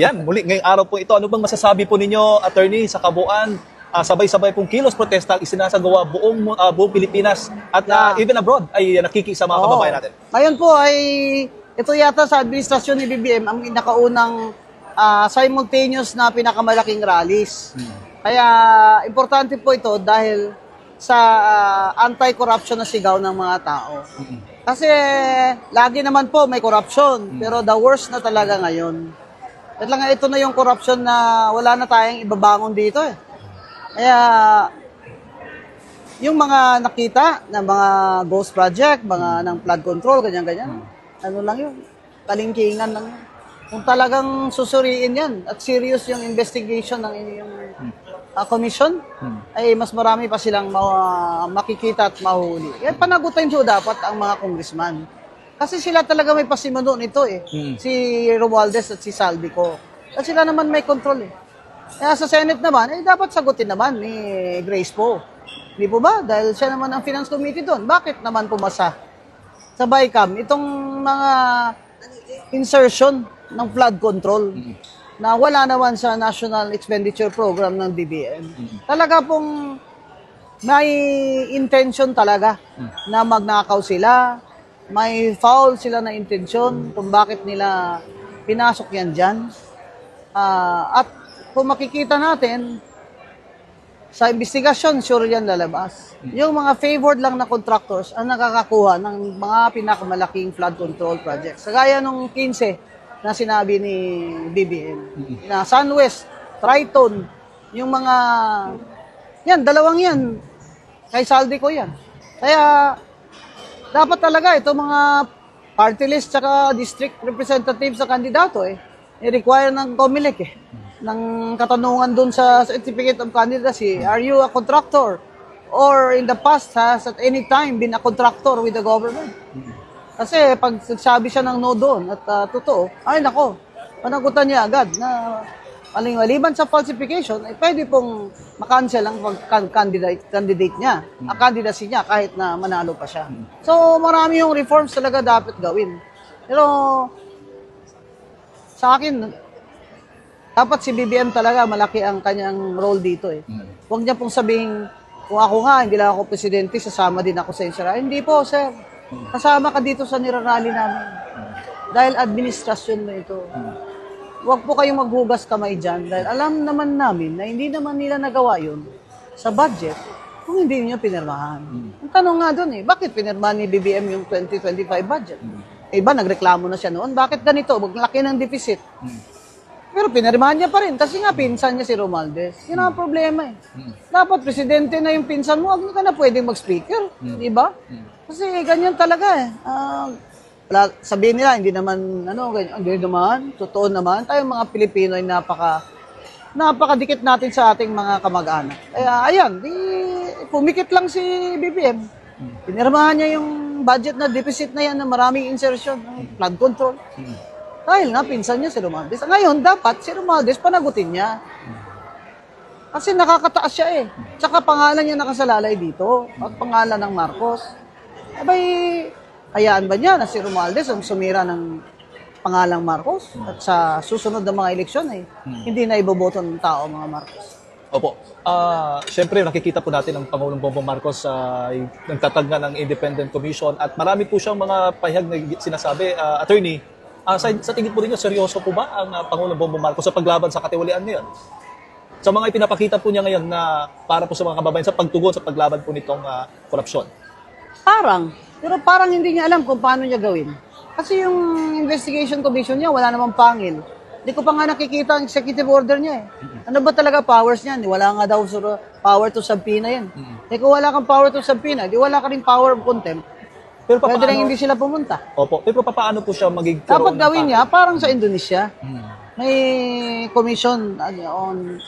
Yan, muli ngayong araw po ito. Ano bang masasabi po ninyo, attorney, sa kabuuan? Sabay-sabay pong kilos protesta ang isinasagawa buong Pilipinas at even abroad ay nakikisa mga kababayan natin. Ngayon po ay ito yata sa administrasyon ni BBM ang pinakaunang simultaneous na pinakamalaking rallies. Kaya importante po ito dahil sa anti-corruption na sigaw ng mga tao. Kasi lagi naman po may corruption, pero the worst na talaga ngayon. At lang ito na yung corruption na wala na tayong ibabangon dito eh. Kaya yung mga nakita na mga ghost project, mga ng flood control, ganyan-ganyan, ano lang yun, kalingkingan lang yun. Kung talagang susuriin yan at serious yung investigation ng inyong commission, ay mas marami pa silang makikita at mahuli. Kaya panagutin nyo dapat ang mga congressman. Kasi sila talaga may pasimuno nito eh. Si Romualdez at si Saldico. Kasi sila naman may control eh. Kaya sa Senate naman, eh dapat sagutin naman ni Grace Poe. Hindi po ba? Dahil siya naman ang Finance Committee doon. Bakit naman pumasa sa BICAM itong mga insertion ng flood control na wala naman sa National Expenditure Program ng DBM. Talaga pong may intention talaga na magnakaw sila. May foul sila na intensyon kung bakit nila pinasok yan dyan. At kung makikita natin, sa investigasyon, sure yan lalabas. Yung mga favored lang na contractors ang nakakakuha ng mga pinakamalaking flood control projects. Kagaya nung 15 na sinabi ni BBM, na SunWest, Triton, yung mga, yan, dalawang yan, kay Saldico yan. Kaya, dapat talaga ito mga party list tsaka district representatives sa kandidato i-require ng COMELEC ng katanungan dun sa certificate of candidacy. Are you a contractor? Or in the past has at any time been a contractor with the government? Kasi pag nagsabi siya ng no doon at totoo, ay nako, panagutan niya agad na maliban sa falsification, ay pwede pong makancel ang candidate niya, ang candidacy niya kahit na manalo pa siya. So marami yung reforms talaga dapat gawin. Pero sa akin, dapat si BBM talaga malaki ang kanyang role dito eh. Huwag niya pong sabihin, kung ako nga, hindi lang ako presidente, sasama din ako sa insura. Hindi po, sir. Kasama ka dito sa nirarally namin. Dahil administrasyon mo ito. Huwag po kayong maghugas kamay dyan dahil alam naman namin na hindi naman nila nagawa yun sa budget kung hindi niyo pinirmahan. Ang tanong nga doon bakit pinirmahan ni BBM yung 2025 budget? Iba, nagreklamo na siya noon. Bakit ganito? Maglaki ng deficit. Pero pinirmahan niya pa rin kasi nga pinsan niya si Romualdez. Yun ang problema Dapat presidente na yung pinsan mo, huwag ka na pwedeng mag-speaker. Di ba? Kasi ganyan talaga sabihin nila, hindi naman, hindi naman, totoo naman. Tayong mga Pilipino ay napakadikit natin sa ating mga kamag-anak. Kaya, ayan, pumikit lang si BBM. Pinirmahan niya yung budget na deficit na yan na maraming insertion, flood control. Dahil nga, pinsan niya si Romualdez. Ngayon, dapat si Romualdez panagutin niya. Kasi nakakataas siya Tsaka pangalan niya nakasalalay dito, at pangalan ng Marcos. Abay, hayaan ba niya na si Romualdez ang sumira ng pangalang Marcos at sa susunod na mga eleksyon hindi na iboboto ng tao mga Marcos? Opo. Siyempre nakikita po natin ang Pangulong Bongbong Marcos nagtatag nga ng Independent Commission at marami po siyang mga pahayag na sinasabi. Attorney, sa tingin po ninyo, seryoso po ba ang Pangulong Bongbong Marcos sa paglaban sa katiwalian ngayon? Sa mga ipinapakita po niya ngayon na para po sa mga kababayan sa pagtugon sa paglaban po nitong korupsyon? Pero parang hindi niya alam kung paano niya gawin. Kasi yung investigation commission niya, wala namang pangil. Hindi ko pa nga nakikita ang executive order niya Ano ba talaga powers niya? Wala nga daw power to subpoena yan. Kung wala kang power to subpoena, di wala ka rin power of contempt. Pero pwede rin hindi sila pumunta. Opo. Pero paano po siya magiging dapat gawin niya, parang sa Indonesia. May commission on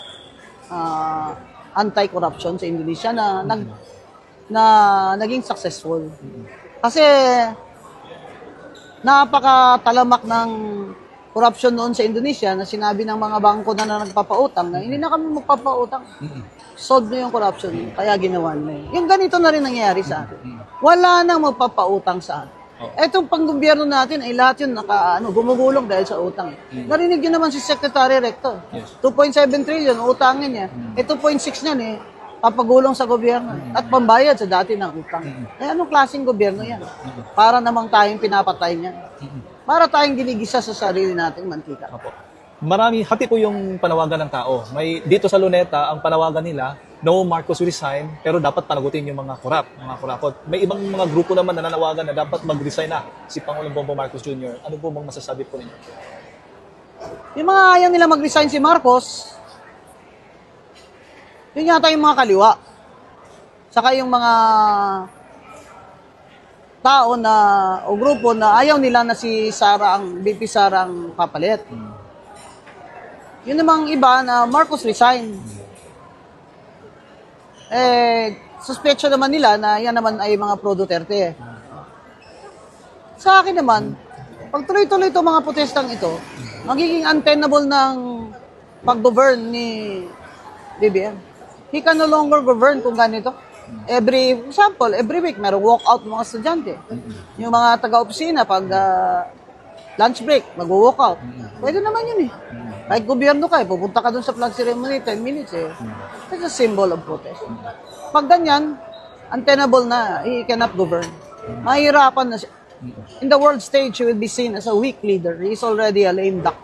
anti-corruption sa Indonesia na naging successful. Kasi napakatalamak ng corruption noon sa Indonesia na sinabi ng mga bangko na nagpapautang na hindi na kami magpapautang. Solve na yung corruption, kaya ginawa nila. Yung ganito na rin nangyayari sa atin. Wala nang magpapautang sa atin. Etong panggobyerno natin ay lahat yun gumugulong dahil sa utang. Narinig yun naman si Secretary Rector. Yes. 2.7 trillion utangin niya. 2.6 niyan papagulong sa gobyerno at pambayad sa dati ng utang. Anong klaseng gobyerno yan? Para namang tayong pinapatay niya. Para tayong ginigisa sa sarili nating mantika. Opo. Marami, hati po yung panawagan ng tao. May dito sa Luneta, ang panawagan nila, no, Marcos resign, pero dapat panagutin yung mga mga kurakot. May ibang mga grupo naman na nanawagan na dapat mag-resign na si Pangulong Bongbong Marcos Jr. Ano po bang masasabi po ninyo? Yung mga ayaw nila mag-resign si Marcos, yun yata yung mga kaliwa. Saka yung mga tao o grupo na ayaw nila na si VP Sara ang papalit. Yun namang iba na Marcos resign. Suspetsya naman nila na yan naman ay mga pro-Duterte. Sa akin naman, pag tuloy-tuloy itong mga protestang ito, magiging untenable ng pag-govern ni BBM. He can no longer govern kung ganito. Every week, merong walkout ng mga estudyante. Yung mga taga-opisina, pag lunch break, mag-walkout. Pwede naman yun Kahit gobyerno ka, pupunta ka dun sa flag ceremony, 10 minutes It's a symbol of protest. Pag ganyan, untenable na, he cannot govern. Mahirapan na siya. In the world stage, he will be seen as a weak leader. He is already a lame duck.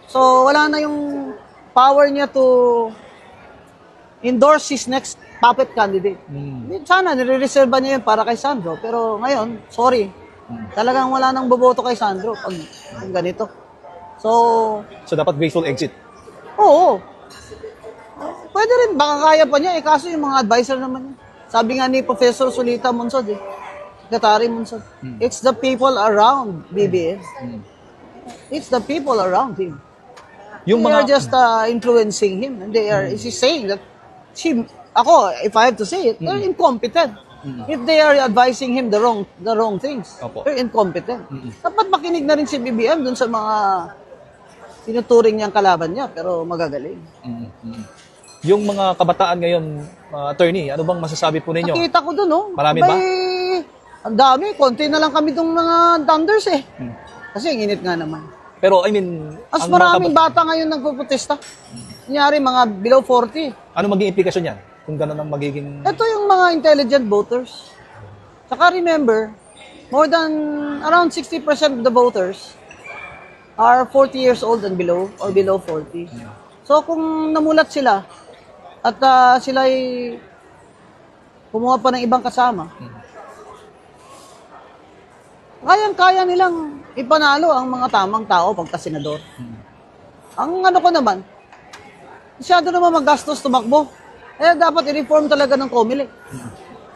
So, wala na yung power niya to endorse his next puppet candidate. Sana, nire-reserve niya yun para kay Sandro. Pero ngayon, sorry. Talagang wala nang boboto kay Sandro pag ganito. So dapat graceful exit. Oo. Pwede rin, baka kaya pa niya. Kaso yung mga advisor naman niya. Sabi nga ni Professor Sulita Monsod, Secretary Monsod, it's the people around BBM. It's the people around him. They are just influencing him. And they are, he's saying that, if I have to say it, they're incompetent. If they are advising him the wrong things, they're incompetent. Dapat makinig na rin si BBM dun sa mga tinuturing niyang kalaban niya, pero magagaling. Yung mga kabataan ngayon, attorney, ano bang masasabi po ninyo? Nakita ko dun, Marami ba? Ang dami, konti na lang kami dong mga thunders Kasi ang init nga naman. Pero, I mean... Mas maraming bata ngayon nagpuprotesta. Kunyari, mga below 40. Ano maging implikasyon yan? Kung gano'n ang magiging... Ito yung mga intelligent voters. Saka remember, more than around 60% of the voters are 40 years old and below or below 40. So kung namulat sila at sila ay kumuha pa ng ibang kasama, kayang-kaya nilang ipanalo ang mga tamang tao pagka senador. Ang ko naman, masyado naman magastos tumakbo. Dapat i-reform talaga ng COMELEC.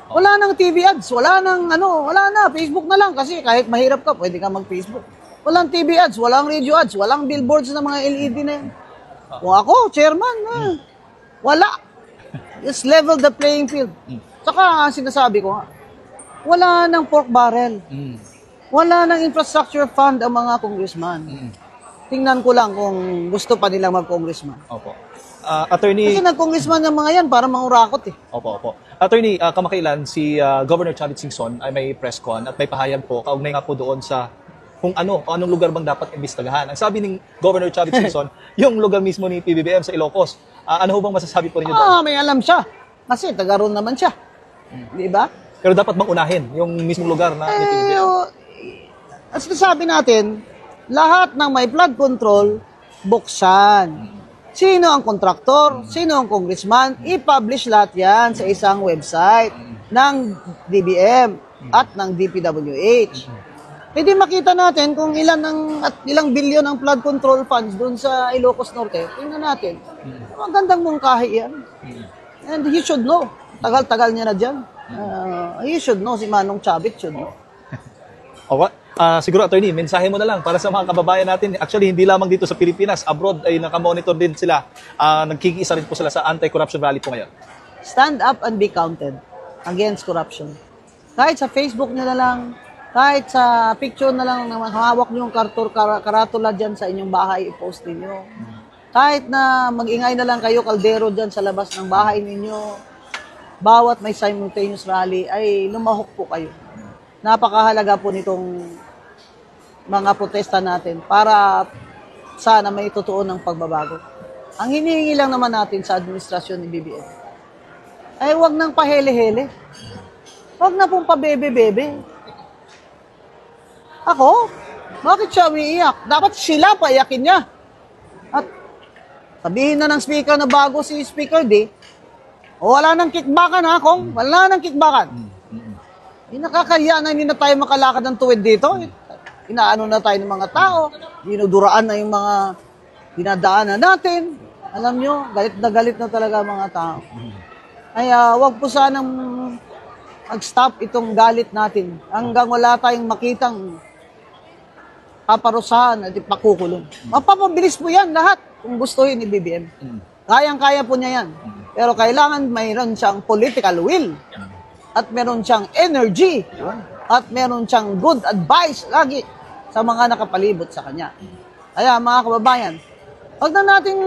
Wala nang TV ads, wala na, Facebook na lang kasi kahit mahirap ka, pwede ka mag-Facebook. Walang TV ads, walang radio ads, walang billboards na mga LED na yan. Kung ako, chairman, wala. Just level the playing field. Saka sinasabi ko wala nang pork barrel. Wala nang infrastructure fund ang mga congressman. Tingnan ko lang kung gusto pa nilang mag-congressman. Opo. Attorney... Kasi nag-congressman ng mga yan para mangurakot Opo. Attorney, kamakailan si Governor Chavit Singson ay may press con at may pahayag po, kaugnay nga po doon sa kung anong lugar bang dapat imbestigahan. Ang sabi ni Governor Chavit Singson, yung lugar mismo ni PBBM sa Ilocos. Ano bang masasabi po ninyo doon? May alam siya. Kasi taga roon naman siya. Di ba? Pero dapat bang unahin yung mismong lugar na ni PBBM? At sinasabi natin, lahat ng may flood control, buksan. Sino ang kontraktor? Sino ang congressman? I-publish lahat yan sa isang website ng DBM at ng DPWH. Pwede makita natin kung ilang bilyon ang flood control funds doon sa Ilocos Norte. Tingnan natin. Magandang mungkahi yan. And he should know. Tagal-tagal niya na dyan. He should know. Si Manong Chavit should know. Okay. Siguro, attorney, mensahe mo na lang para sa mga kababayan natin. Actually, hindi lamang dito sa Pilipinas. Abroad ay nakamonitor din sila. Nagkikiisa rin po sila sa anti-corruption rally po ngayon. Stand up and be counted against corruption. Kahit sa Facebook nyo na lang, kahit sa picture na lang na hawak nyo yung karatula dyan sa inyong bahay, i-post ninyo. Kahit na mag-ingay na lang kayo, kaldero dyan sa labas ng bahay ninyo, bawat may simultaneous rally ay lumahok po kayo. napakahalaga po nitong mga protesta natin para sana may totoo ng pagbabago. Ang hinihingi lang naman natin sa administrasyon ni BBM ay huwag nang pahele-hele. Huwag na pong pabebe-bebe. Ako, bakit siya umiiyak? Dapat sila paiyakin niya. At sabihin na ng speaker na bago si Speaker D, wala nang kickbackan ha, Kong? Wala nang kickbackan. Nakakahiya na hindi na tayo makalakad ng tuwid dito. Inaano na tayo ng mga tao. Dinuduraan na yung mga dinadaanan natin. Alam nyo, galit na talaga mga tao. Ay, wag po sanang mag-stop itong galit natin hanggang wala tayong makitang paparusahan at ipakukulong. Mapapabilis po yan lahat kung gustuhin ni BBM. Kayang-kaya po niya yan. Pero kailangan mayroon siyang political will at meron siyang energy at meron siyang good advice lagi sa mga nakapalibot sa kanya. Kaya mga kababayan, wag na nating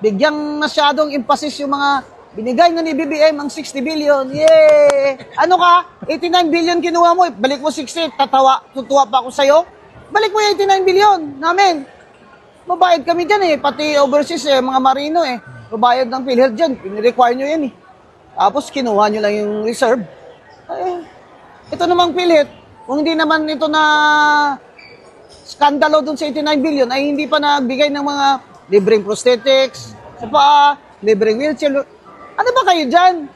bigyang masyadong emphasis yung mga binigay na ni BBM ang 60 billion. Yay! Ano ka? 89 billion kinuha mo. Balik mo 60. Tutuwa pa ako sa'yo. Balik mo yung 89 billion namin. Mabayad kami dyan eh. Pati overseas eh, mga marino eh. Mabayad ng PhilHealth dyan. Pinirequire nyo yan eh. Tapos kinuha nyo lang yung reserve. Ito namang PhilHealth. Kung hindi naman ito na skandalo dun sa 89 billion ay hindi pa nagbigay ng mga libreng prosthetics, sa paa, libreng wheelchair. Ano ba kayo dyan?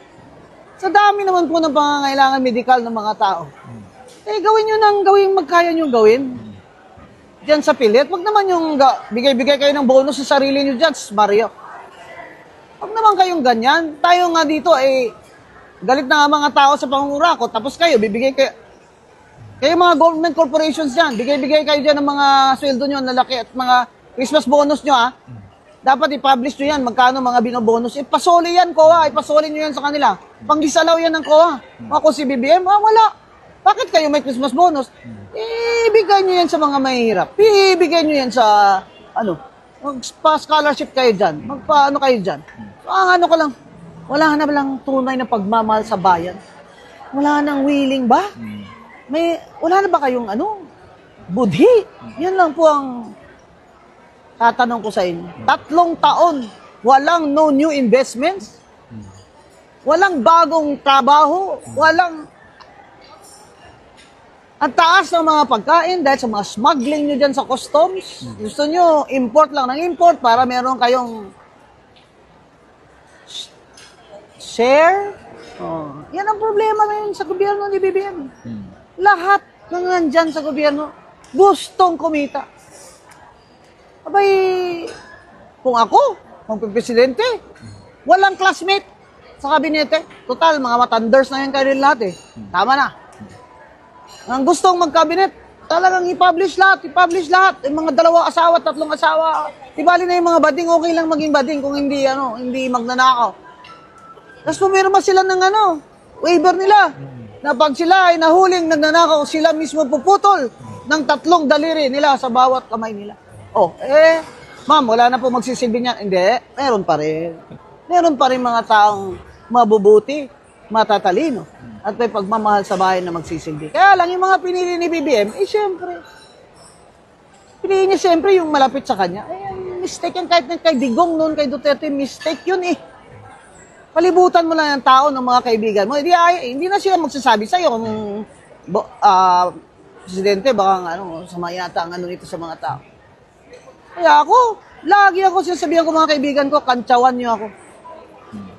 Sa dami naman po ng pangangailangan medikal ng mga tao. Gawin nyo nang gawin, magkaya nyo gawin. Diyan sa PhilHealth, wag naman yung bigay-bigay kayo ng bonus sa sarili nyo dyan, Mario. Wag naman kayong ganyan. Tayo nga dito, galit na nga mga tao sa pangungurako, tapos kayo, bibigay kayo. Kayo mga government corporations dyan, bigay-bigay kayo dyan ng mga sweldo nyo na laki at mga Christmas bonus nyo, ha? Dapat i-publish nyo yan, magkano mga binobonus. Ipasoli yan, COA. Ipasoli nyo yan sa kanila. Panggisalaw yan ng COA. Ako si BBM, wala. Bakit kayo may Christmas bonus? Ibigay nyo yan sa mga mahihirap. Ibigay nyo yan sa, magpa-scholarship kayo dyan. Magpa-ano kayo dyan. So, ang ano ko lang, wala na lang tunay na pagmamahal sa bayan. Wala nang willing ba? Wala na ba kayong budhi? Yan lang po ang tatanong ko sa inyo. 3 taon, walang no new investments, walang bagong trabaho, walang ang taas ng mga pagkain dahil sa mga smuggling nyo dyan sa customs. Gusto nyo, import lang ng import para meron kayong share. Yan ang problema ngayon sa gobyerno ni BBM. Lahat ng nandyan sa gobyerno, gustong kumita. Abay, kung kung presidente, walang classmate sa kabinete. Total, mga matanders na yan kayo lahat eh. Tama na. Ang gustong magkabinet, talagang i-publish lahat. Yung mga 2 asawa, 3 asawa. Ibali na yung mga bading, okay lang maging bading kung hindi, hindi magnanakaw. Tapos pumirma sila ng waiver nila. Na pag sila ay nahuling nagnanakaw, sila mismo puputol ng 3 daliri nila sa bawat kamay nila. Ma'am, wala na po magsisilbi niyan. Hindi, meron pa rin. Meron pa rin mga taong mabubuti, matatalino, at may pagmamahal sa bayan na magsisilbi. Kaya lang, yung mga pinili ni BBM, siyempre, pinili niya siyempre yung malapit sa kanya. Mistake yan kahit kay Digong noon, kay Duterte, mistake yun eh. Palibutan mo lang ang tao ng mga kaibigan mo. Hindi na sila magsasabi sa'yo kung presidente, baka sama yata ang nito sa mga tao. Kaya lagi ako sinasabihan ko mga kaibigan ko, kantsawan niyo ako.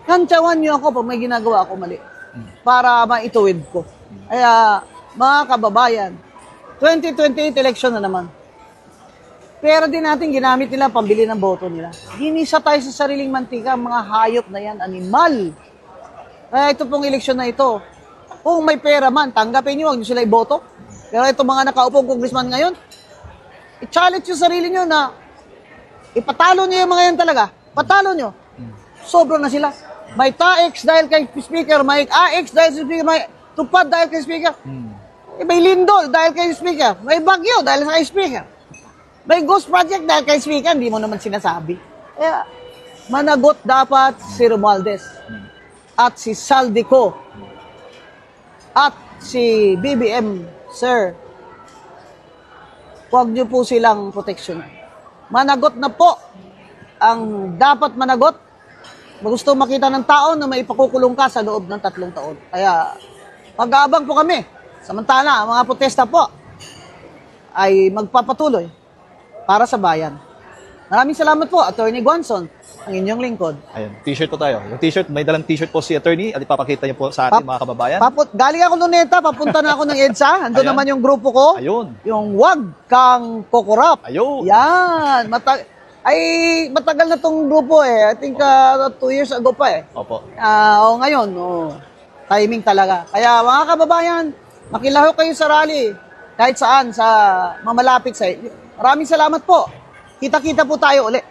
Kantsawan niyo ako pag may ginagawa ako mali. Para maituwid ko. Kaya, mga kababayan, 2028 election na naman. Pera din natin ginamit nila pambili ng boto nila. Ginisa tayo sa sariling mantika, mga hayop na yan, animal. Kaya ito pong eleksyon na ito, kung may pera man, tanggapin nyo, huwag nyo sila iboto. Pero ito mga nakaupong congressman ngayon, i-challenge yung sarili nyo na ipatalo nyo yung mga yan talaga. Patalo nyo. Sobra na sila. May TAEX dahil kay speaker, may AX dahil kay speaker, may tupad dahil kay speaker. May lindol dahil kay speaker, may bagyo dahil kay speaker. May ghost project dahil kay speaker, hindi mo naman sinasabi. Kaya, managot dapat si Romualdez at si Saldico at si BBM, sir, huwag niyo po silang proteksyon. Managot na po ang dapat managot. Gusto makita ng tao na maipakukulong ka sa loob ng 3 taon. Kaya, mag-aabang po kami. Samantala, ang mga protesta po ay magpapatuloy para sa bayan. Maraming salamat po, Attorney Guanzon, ang inyong lingkod. Ayun, t-shirt po tayo. Yung t-shirt, may dalang t-shirt po si attorney at ipapakita niyo po sa atin mga kababayan. Galing ako Luneta, papunta na ako ng EDSA. Andun Ayan. naman yung grupo ko. Ayun. Yung Wag Kang Kokorap. Ayun. Yan. Matagal na tong grupo eh. I think 2 years ago pa eh. Opo. Ngayon, timing talaga. Kaya mga kababayan, makilahok kayo sa rally. Kahit saan, sa mamalapit sa inyo. Maraming salamat po. Kita-kita po tayo ulit.